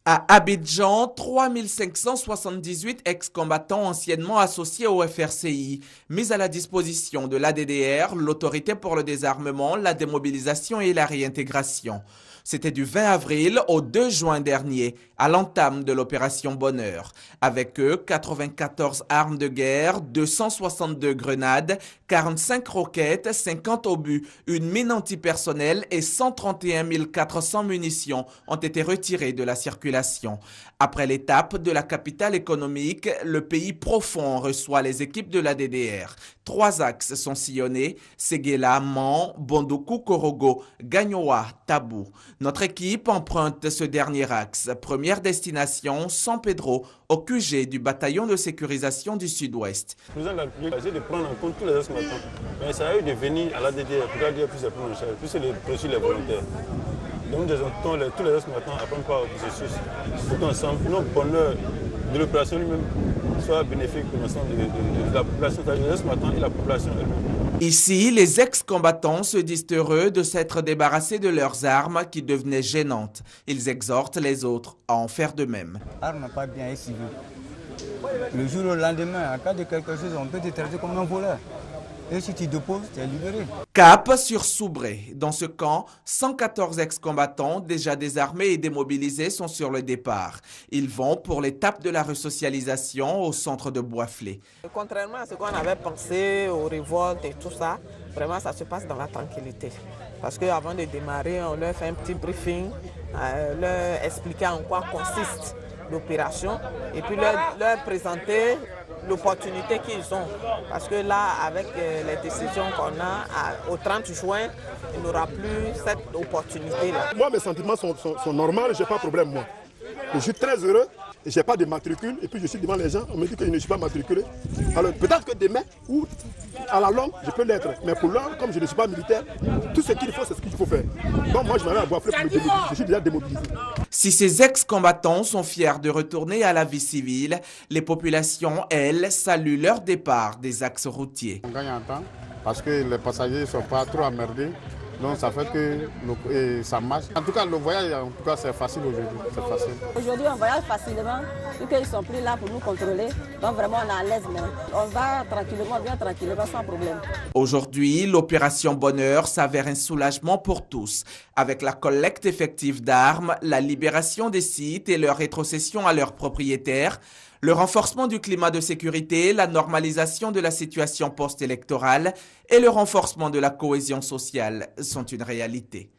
À Abidjan, 3578 ex-combattants anciennement associés au FRCI, mis à la disposition de l'ADDR, l'Autorité pour le désarmement, la démobilisation et la réintégration. C'était du 20 avril au 2 juin dernier, à l'entame de l'opération Bonheur. Avec eux, 94 armes de guerre, 262 grenades, 45 roquettes, 50 obus, une mine antipersonnelle et 131 400 munitions ont été retirées de la circulation. Après l'étape de la capitale économique, le pays profond reçoit les équipes de la DDR. 3 axes sont sillonnés: Séguéla, Mans, Bondoukou-Korogo, Gagnoa, Tabou. Notre équipe emprunte ce dernier axe. Première destination, San Pedro, au QG du bataillon de sécurisation du Sud-Ouest. Le président de la République a essayé de prendre en compte tous les ex-combattants, mais ça a eu de venir à la DDR pour dire plus de prendre en charge, plus les procédures les volontaires. Donc nous exhortons tous les ex-combattants à prendre part au processus, pour qu'ensemble, notre bonheur de l'opération lui-même soit bénéfique pour l'ensemble de la population, c'est-à-dire les ex-combattants et la population elle-même. Ici, les ex-combattants se disent heureux de s'être débarrassés de leurs armes qui devenaient gênantes. Ils exhortent les autres à en faire de même. Arme pas bien et civil. Le jour au lendemain, en cas de quelque chose, on peut te traiter comme un voleur. Et si tu déposes, tu es libéré. Cap sur Soubré. Dans ce camp, 114 ex-combattants déjà désarmés et démobilisés sont sur le départ. Ils vont pour l'étape de la resocialisation au centre de Boisflé. Contrairement à ce qu'on avait pensé aux révoltes et tout ça, vraiment ça se passe dans la tranquillité. Parce qu'avant de démarrer, on leur fait un petit briefing, leur expliquer en quoi consiste l'opération et puis leur présenter l'opportunité qu'ils ont. Parce que là, avec les décisions qu'on a au 30 juin, il n'y aura plus cette opportunité-là. Moi, mes sentiments sont normaux, je n'ai pas de problème, moi. Je suis très heureux, je n'ai pas de matricule, et puis je suis devant les gens, on me dit que je ne suis pas matriculé. Alors peut-être que demain, ou à la longue, je peux l'être. Mais pour l'heure, comme je ne suis pas militaire, tout ce qu'il faut, c'est ce qu'il faut faire. Donc moi, je vais aller à Boisflé pour me démobiliser. Je suis déjà démobilisé. Si ces ex-combattants sont fiers de retourner à la vie civile, les populations, elles, saluent leur départ des axes routiers. On gagne en temps parce que les passagers ne sont pas trop emmerdés. Donc ça fait que ça marche. En tout cas, le voyage, c'est facile aujourd'hui. C'est facile. Aujourd'hui, on voyage facilement, vu qu'ils ne sont plus là pour nous contrôler. Donc vraiment, on est à l'aise maintenant. On va tranquillement, on vient tranquillement, sans problème. Aujourd'hui, l'opération Bonheur s'avère un soulagement pour tous. Avec la collecte effective d'armes, la libération des sites et leur rétrocession à leurs propriétaires, le renforcement du climat de sécurité, la normalisation de la situation post-électorale et le renforcement de la cohésion sociale sont une réalité.